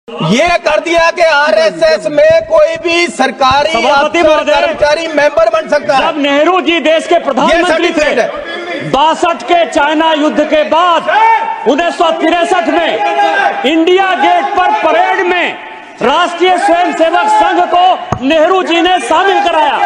ये कर दिया कि आरएसएस में कोई भी सरकारी कर्मचारी मेंबर बन सकता है। जब नेहरू जी देश के प्रधानमंत्री थे 62 के चाइना युद्ध के बाद 1963 में इंडिया गेट पर परेड में राष्ट्रीय स्वयंसेवक संघ को नेहरू जी ने शामिल कराया।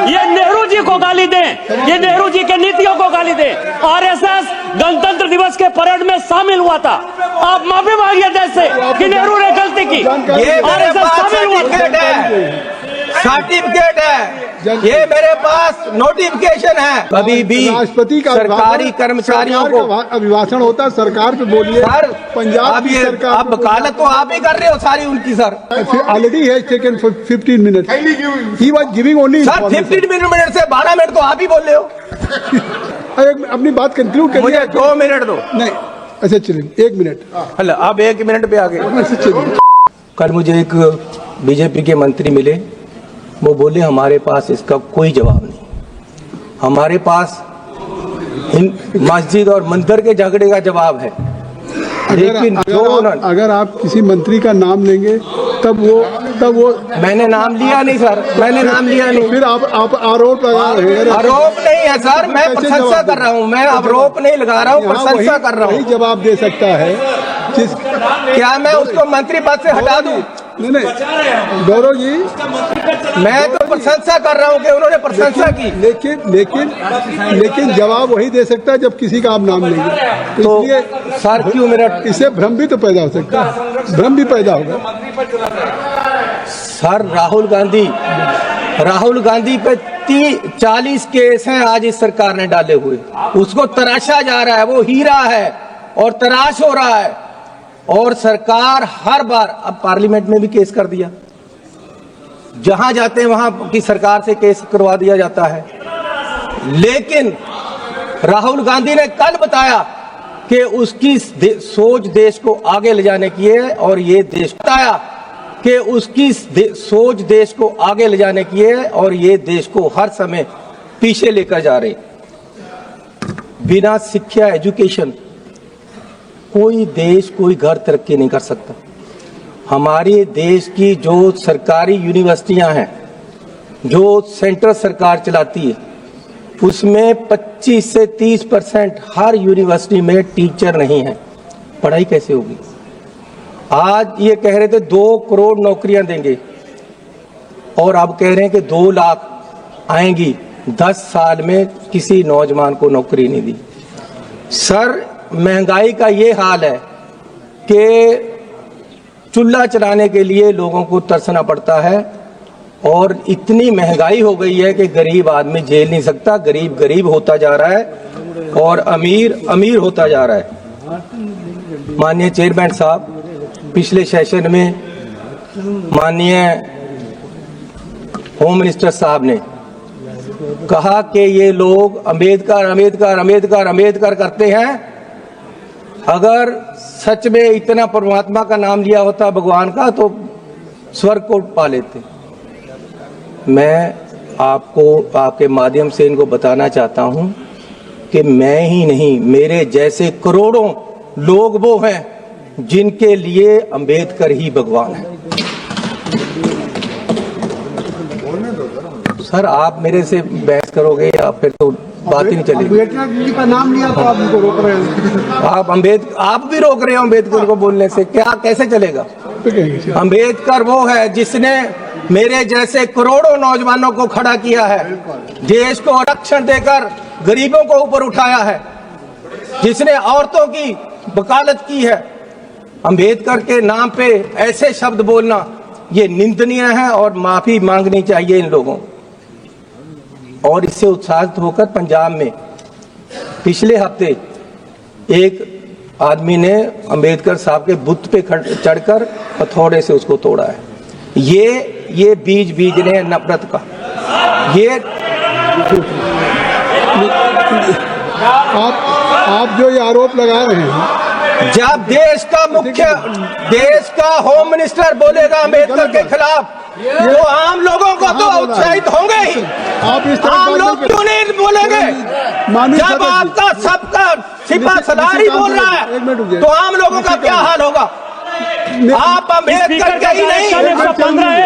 ये नेहरू जी को गाली दें, ये नेहरू जी के नीतियों को गाली दें। आरएसएस गणतंत्र दिवस के परेड में शामिल हुआ था। आप माफी मांगिए देश से कि नेहरू ने गलती की। ये आरएसएस शामिल हुआ सर्टिफिकेट है, ये मेरे पास नोटिफिकेशन है। कभी भी राष्ट्रपति का सरकारी कर्मचारियों को अभिभाषण होता है, सरकार पे बोलिए। सर पंजाब की सरकार अब वकालत तो आप ही कर रहे हो सारी उनकी। Sir already has taken 15 minute, he was giving only. Sir 15 minute से 12 मिनट तो आप ही बोल रहे हो। अपनी बात कंक्लूड करिए। मुझे 2 मिनट दो। नहीं, अच्छा चलिए 1 मिनट। हेलो, अब 1 मिनट पे आ गए। कल मुझे एक बीजेपी के मंत्री मिले, वो बोले हमारे पास इसका कोई जवाब नहीं, हमारे पास मस्जिद और मंदिर के झगड़े का जवाब है। लेकिन अगर आप किसी मंत्री का नाम लेंगे तब वो मैंने नाम लिया नहीं सर, मैंने नाम लिया नहीं। फिर आप आरोप लगा रहे हैं। आरोप नहीं है सर, मैं प्रशंसा कर रहा हूँ, मैं आरोप नहीं लगा रहा हूँ, प्रशंसा कर रहा हूँ। जवाब दे सकता है क्या मैं उसको मंत्री पद से हटा दूं? नहीं गौरव जी, मैं तो प्रशंसा कर रहा हूँ कि उन्होंने प्रशंसा की। लेकिन जवाब वही दे सकता है जब किसी का आप नाम लेंगे। तो सर क्यों मेरा इससे भ्रम भी तो पैदा हो सकता है, भ्रम भी पैदा होगा। सर राहुल गांधी पे 40 केस हैं आज इस सरकार ने डाले हुए, उसको तराशा जा रहा है, वो हीरा है और तराश हो रहा है। और सरकार हर बार, अब पार्लियामेंट में भी केस कर दिया, जहां जाते हैं वहां की सरकार से केस करवा दिया जाता है। लेकिन राहुल गांधी ने कल बताया कि उसकी सोच देश को आगे ले जाने की है, और ये देश बताया कि उसकी सोच देश को आगे ले जाने की है, और ये देश को हर समय पीछे लेकर जा रहे। बिना शिक्षा, एजुकेशन, कोई देश, कोई घर तरक्की नहीं कर सकता। हमारे देश की जो सरकारी यूनिवर्सिटियां हैं, जो सेंट्रल सरकार चलाती है, उसमें 25 से 30% हर यूनिवर्सिटी में टीचर नहीं है। पढ़ाई कैसे होगी? आज ये कह रहे थे 2 करोड़ नौकरियां देंगे, और अब कह रहे हैं कि 2 लाख आएंगी। 10 साल में किसी नौजवान को नौकरी नहीं दी। सर महंगाई का ये हाल है कि चूल्हा चलाने के लिए लोगों को तरसना पड़ता है, और इतनी महंगाई हो गई है कि गरीब आदमी झेल नहीं सकता। गरीब गरीब होता जा रहा है और अमीर अमीर होता जा रहा है। माननीय चेयरमैन साहब, पिछले सेशन में माननीय होम मिनिस्टर साहब ने कहा कि ये लोग अम्बेडकर अम्बेडकर अम्बेडकर अम्बेडकर करते हैं। अगर सच में इतना परमात्मा का नाम लिया होता, भगवान का, तो स्वर्ग को पा लेते। मैं आपको आपके माध्यम से इनको बताना चाहता हूं कि मैं ही नहीं, मेरे जैसे करोड़ों लोग वो हैं जिनके लिए अंबेडकर ही भगवान है। सर आप मेरे से बहस करोगे या फिर तो बात ही नहीं चलेगी। अम्बेडकर जी का नाम लिया तो आप उनको रोक रहे हैं। आप भी रोक रहे हो अम्बेडकर को बोलने से, क्या कैसे चलेगा? अम्बेडकर वो है जिसने मेरे जैसे करोड़ों नौजवानों को खड़ा किया है, देश को आरक्षण देकर गरीबों को ऊपर उठाया है, जिसने औरतों की वकालत की है। अम्बेडकर के नाम पे ऐसे शब्द बोलना ये निंदनीय है, और माफी मांगनी चाहिए इन लोगों। और इससे उत्साहित होकर पंजाब में पिछले हफ्ते एक आदमी ने अंबेडकर साहब के बुत पे चढ़कर हथौड़े से उसको तोड़ा है। ये बीज ने नफरत का। ये आप जो ये आरोप लगा रहे हैं, जब देश का होम मिनिस्टर बोलेगा अम्बेडकर के खिलाफ, तो आम लोगों को तो उत्साहित होंगे ही। आप इस तरह आम लोग क्यों नहीं बोलेंगे? जब आपका सबका सिपा सलार ही बोल रहा है, तो आम लोगों का क्या हाल होगा? आप अम्बेडकर के ही नहीं,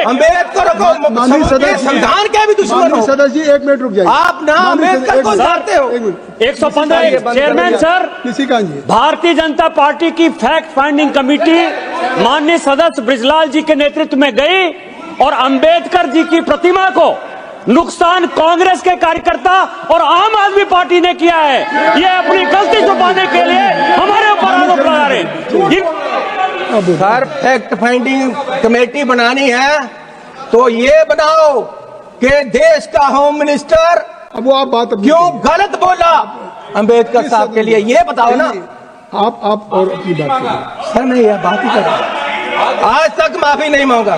अम्बेडकर को माननीय सदस्य संविधान के भी दुश्मन हो। सदस्य जी 1 मिनट रुक जाइए। आप ना अम्बेडकर को चाहते हो। 115 चेयरमैन सर, किसी का जी भारतीय जनता पार्टी की फैक्ट फाइंडिंग कमेटी माननीय सदस्य ब्रिजलाल जी के नेतृत्व में गई और अंबेडकर जी की प्रतिमा को नुकसान कांग्रेस के कार्यकर्ता और आम आदमी पार्टी ने किया है। ये अपनी गलती छुपाने के लिए हमारे ऊपर आरोप लगा रहे हैं। सर, फैक्ट फाइंडिंग कमेटी बनानी है तो ये बनाओ कि देश का होम मिनिस्टर अब वो आप बात क्यों गलत बोला अंबेडकर साहब के लिए, ये बताओ ना। आप और अपनी बात करें। सर, मैं यह बात ही कर रहा हूं, आज तक माफी नहीं मांगा।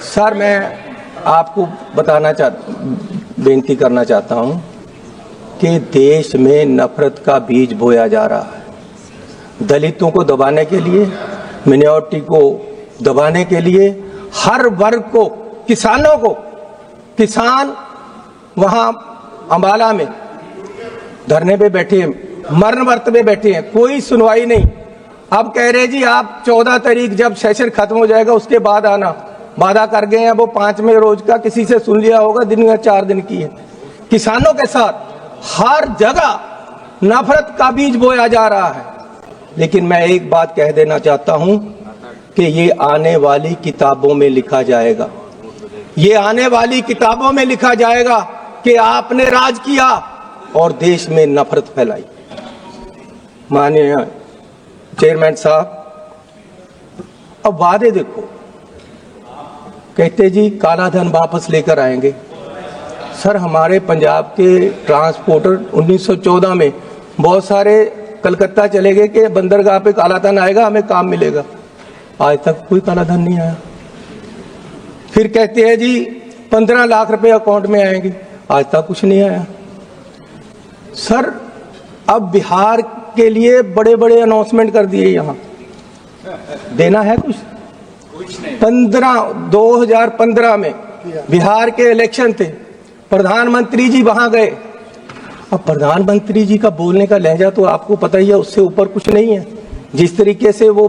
सर, मैं आपको बेनती करना चाहता हूं कि देश में नफरत का बीज बोया जा रहा है। दलितों को दबाने के लिए, मिनॉरिटी को दबाने के लिए, हर वर्ग को, किसानों को, किसान वहां अंबाला में धरने पे बैठे हैं, मरण वर्त में बैठे हैं, कोई सुनवाई नहीं। अब कह रहे जी आप 14 तारीख जब सेशन खत्म हो जाएगा उसके बाद आना, वादा कर गए हैं। वो 5वें रोज का किसी से सुन लिया होगा, दिन में 4 दिन की है। किसानों के साथ हर जगह नफरत का बीज बोया जा रहा है। लेकिन मैं एक बात कह देना चाहता हूं कि ये आने वाली किताबों में लिखा जाएगा, ये आने वाली किताबों में लिखा जाएगा कि आपने राज किया और देश में नफरत फैलाई। माननीय चेयरमैन साहब, अब वादे देखो, कहते जी काला धन वापस लेकर आएंगे। सर, हमारे पंजाब के ट्रांसपोर्टर 1914 में बहुत सारे कलकत्ता चले गए कि बंदरगाह पे काला धन आएगा, हमें काम मिलेगा। आज तक कोई काला धन नहीं आया। फिर कहते हैं जी 15 लाख रुपए अकाउंट में आएंगे, आज तक कुछ नहीं आया। सर, अब बिहार के लिए बड़े बड़े अनाउंसमेंट कर दिए, यहां देना है कुछ 2015 में बिहार के इलेक्शन थे, प्रधानमंत्री जी वहां गए। अब प्रधानमंत्री जी का बोलने का लहजा तो आपको पता ही है, उससे ऊपर कुछ नहीं है। जिस तरीके से वो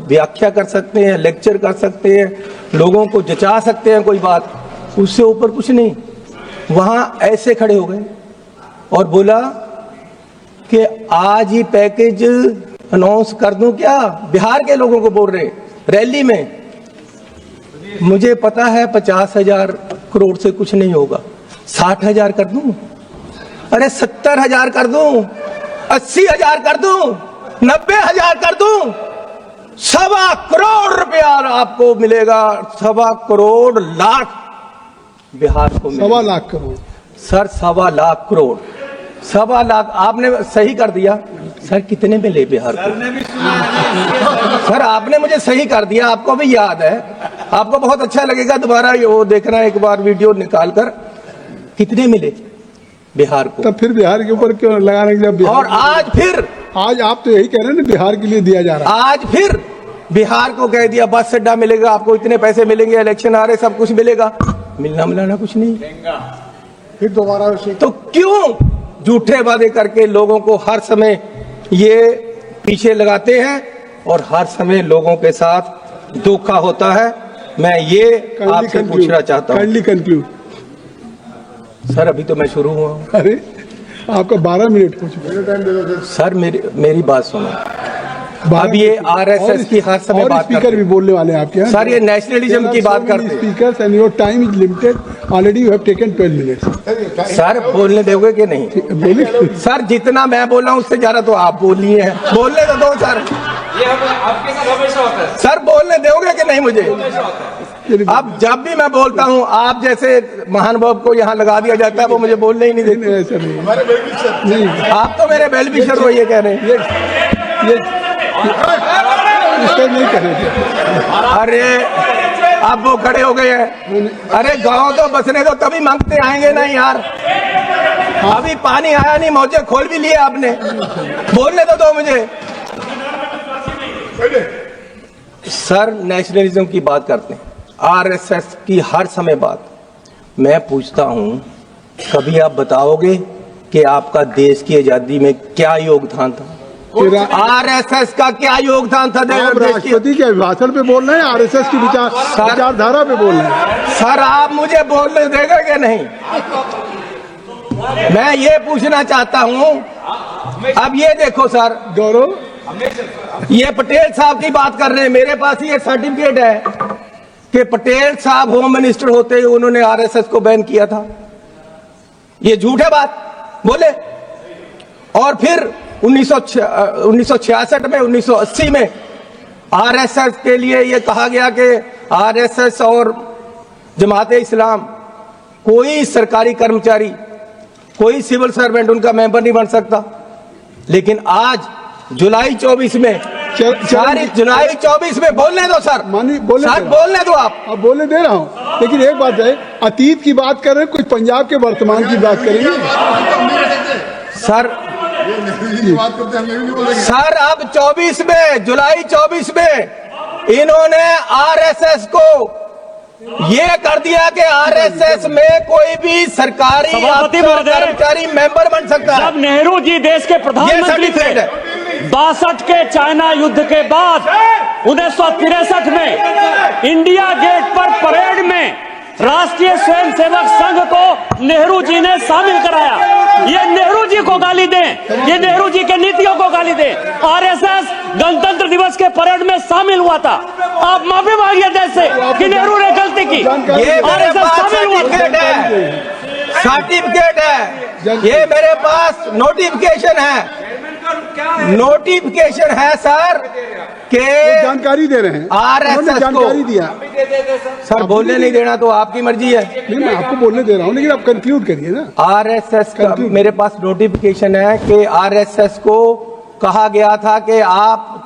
व्याख्या कर सकते हैं, लेक्चर कर सकते हैं, लोगों को जचा सकते हैं कोई बात, उससे ऊपर कुछ नहीं। वहां ऐसे खड़े हो गए और बोला कि आज ही पैकेज अनाउंस कर दूं क्या, बिहार के लोगों को बोल रहे रैली में। मुझे पता है 50,000 करोड़ से कुछ नहीं होगा, 60,000 कर दूं, अरे 70,000 कर दूं, 80,000 कर दूं, 90,000 कर दूं, 1.25 करोड़ रुपया आपको मिलेगा। 1.25 करोड़ लाख बिहार को मिलेगा। 1.25 लाख करोड़ सर, 1.25 लाख करोड़, 1.25 लाख आपने सही कर दिया। सर, कितने मिले बिहार को? सर, आपने मुझे सही कर दिया, आपको भी याद है, आपको बहुत अच्छा लगेगा दोबारा वो देखना एक बार वीडियो निकाल कर, कितने मिले बिहार को। तब फिर बिहार के ऊपर क्यों लगाने के लिए? और आज आप तो यही कह रहे हैं ना, बिहार के लिए दिया जा रहा है। आज फिर बिहार को कह दिया बस अड्डा मिलेगा आपको, इतने पैसे मिलेंगे, इलेक्शन आ रहे, सब कुछ मिलेगा। मिलना मिलाना कुछ नहीं। फिर दोबारा तो क्यों झूठे वादे करके लोगों को हर समय ये पीछे लगाते हैं और हर समय लोगों के साथ धोखा होता है। मैं ये आपसे पूछना चाहता हूँ। Kindly conclude. सर, अभी तो मैं शुरू हुआ हूँ। अरे आपका 12 मिनट हो चुका। सर, मेरी बात सुनो। अब ये आरएसएस की हर समय बात स्पीकर भी बोलने वाले हैं आपके यहाँ। सर, ये नेशनलिज्म की बात करते हैं। Speakers and your time is limited, already you have taken 12 minutes. Sir, बोलने दोगे कि नहीं? बोलिए। सर, जितना मैं बोल रहा हूँ उससे ज्यादा तो आप बोल लिए हैं, बोलने तो दो सर। ये आपके साथ हमेशा होता है। सर, बोलने दोगे कि नहीं मुझे? अब जब भी मैं बोलता हूँ आप जैसे महानुभाव को यहाँ लगा दिया जाता है, वो मुझे बोलने ही नहीं देते। ऐसा नहीं, आप तो मेरे वेल विशर हो, ये कह रहे हैं। नहीं कर रहे थे। अरे अब वो खड़े हो गए हैं। अरे गाँव तो बसने दो, तभी मांगते आएंगे ना यार। अभी पानी आया नहीं, मौजे खोल भी लिए आपने, बोलने तो दो मुझे। सर, नेशनलिज्म की बात करते हैं, आरएसएस की हर समय बात। मैं पूछता हूं, कभी आप बताओगे कि आपका देश की आजादी में क्या योगदान था, आरएसएस का क्या योगदान था। आप राष्ट्रपति के अभिभाषण पे बोल रहे हैं, आरएसएस की विचारधारा पे बोल रहे हैं। सर आप मुझे बोलने देगा कि नहीं? मैं ये पूछना चाहता हूं। अब ये देखो सर, गौरव, ये पटेल साहब की बात कर रहे हैं, मेरे पास ये सर्टिफिकेट है कि पटेल साहब होम मिनिस्टर होते ही उन्होंने आरएसएस को बैन किया था। ये झूठ है बात बोले। और फिर 1966 में 1980 में आरएसएस के लिए ये कहा गया कि आरएसएस और जमात इस्लाम कोई सरकारी कर्मचारी, कोई सिविल सर्वेंट उनका मेंबर नहीं बन सकता। लेकिन आज जुलाई 24 में जुलाई 24 में बोलने दो सर, बोलने दो आप। अब बोलने दे रहा हूँ, लेकिन एक बात है, अतीत की बात कर रहे हैं, कुछ पंजाब के वर्तमान की बात करेंगे सर। सर अब 24 में, जुलाई 24 में इन्होंने आरएसएस को ये कर दिया कि आरएसएस में कोई भी सरकारी कर्मचारी मेंबर बन सकता है। जब नेहरू जी देश के प्रधानमंत्री थे, 62 के चाइना युद्ध के बाद 1963 में इंडिया गेट पर परेड में राष्ट्रीय स्वयंसेवक संघ को नेहरू जी ने शामिल कराया। ये नेहरू जी को गाली दें, ये नेहरू जी के नीतियों को गाली दें। आरएसएस गणतंत्र दिवस के परेड में शामिल हुआ था। आप माफी मांगिए देश से कि नेहरू ने गलती की। आरएसएस शामिल हुआ था। सर्टिफिकेट है, ये मेरे पास नोटिफिकेशन है सर के जानकारी दे रहे हैं। आरएसएस जानकारी दिया सर, बोलने नहीं देना तो आपकी मर्जी है। नहीं, मैं आपको बोलने दे रहा हूँ, लेकिन आप कंक्लूड करिए ना। आरएसएस का मेरे पास नोटिफिकेशन है कि आरएसएस को कहा गया था कि आप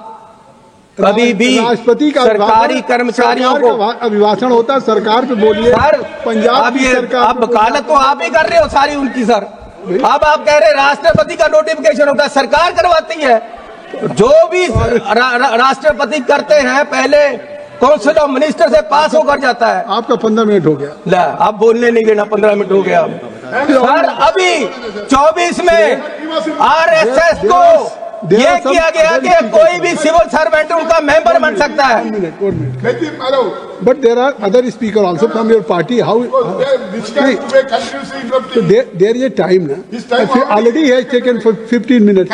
कभी भी राष्ट्रपति का सरकारी कर्मचारियों को अभिभाषण होता है, सरकार पे बोलिए सर। पंजाब अब की ये सरकार अब वकालत तो आप ही कर रहे हो सारी उनकी सर। अब आप कह रहे राष्ट्रपति का नोटिफिकेशन होता है, सरकार करवाती है। जो भी राष्ट्रपति करते हैं पहले काउंसिल ऑफ मिनिस्टर से पास होकर जाता है। आपका 15 मिनट हो गया। ला, अब बोलने नहीं देना, 15 मिनट हो गया सर। अभी 24 में आरएसएस को ये किया गया कि कोई भी सिविल सर्वेंट उनका मेंबर बन सकता है। But there are other speaker also from your party. How there is a time ना, already has taken 15 minute.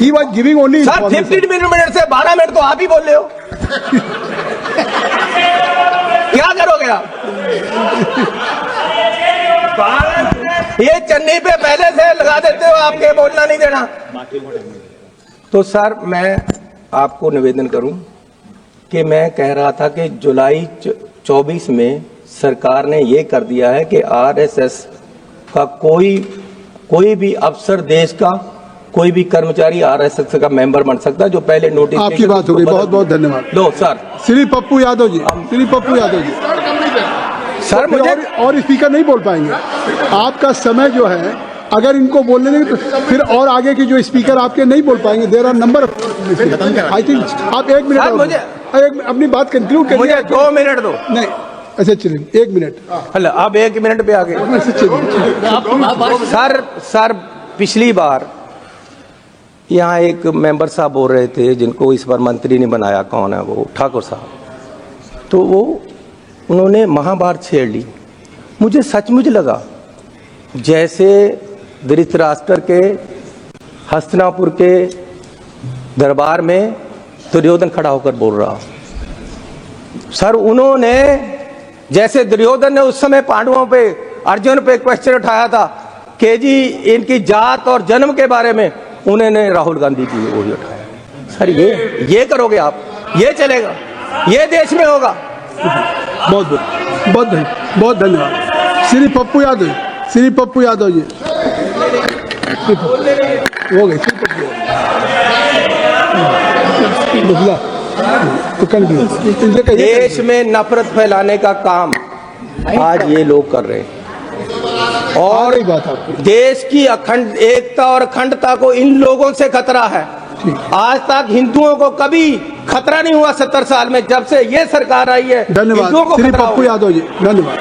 He was giving only sir 15 minute से 12 मिनट तो आप ही बोल रहे हो। क्या करोगे आप? ये चन्नी पे पहले से लगा देते हो, आपके बोलना नहीं देना। तो सर मैं आपको निवेदन करूं कि मैं कह रहा था कि जुलाई 24 में सरकार ने ये कर दिया है कि आरएसएस का कोई भी अफसर, देश का कोई भी कर्मचारी आरएसएस का मेंबर बन सकता है। जो पहले नोटिस आपकी बात हो गई, बहुत बहुत धन्यवाद। लो सर। श्री पप्पू यादव जी, श्री पप्पू यादव जी सर, मुझे और स्पीकर नहीं बोल पाएंगे। आपका समय जो है, अगर इनको बोलने देंगे तो फिर और आगे के जो स्पीकर आपके नहीं बोल पाएंगे। There are number. I think आप 1 मिनट मुझे अपनी बात कंक्लूड करिए। मुझे 2 मिनट दो। नहीं, अच्छा चलिए 1 मिनट। हेलो, अब 1 मिनट पे आ गए सर। पिछली बार यहाँ एक मेंबर साहब बोल रहे थे जिनको इस बार मंत्री ने बनाया, कौन है वो, ठाकुर साहब। तो वो उन्होंने महाभारत छेड़ ली। मुझे सचमुच लगा जैसे धृतराष्ट्र के हस्तिनापुर के दरबार में दुर्योधन खड़ा होकर बोल रहा। सर उन्होंने, जैसे दुर्योधन ने उस समय पांडवों पे, अर्जुन पे क्वेश्चन उठाया था कि जी इनकी जात और जन्म के बारे में, उन्होंने राहुल गांधी जी वो ही उठाया। सर ये करोगे आप? ये चलेगा? ये देश में होगा? बहुत धन्यवाद। श्री पप्पू यादव, श्री पप्पू यादव जी हो गए। तो देश में नफरत फैलाने का काम आज ये लोग कर रहे हैं, और देश की अखंड एकता और अखंडता को इन लोगों से खतरा है। आज तक हिंदुओं को कभी खतरा नहीं हुआ 70 साल में, जब से ये सरकार आई है। धन्यवाद श्री पप्पू यादव जी, धन्यवाद।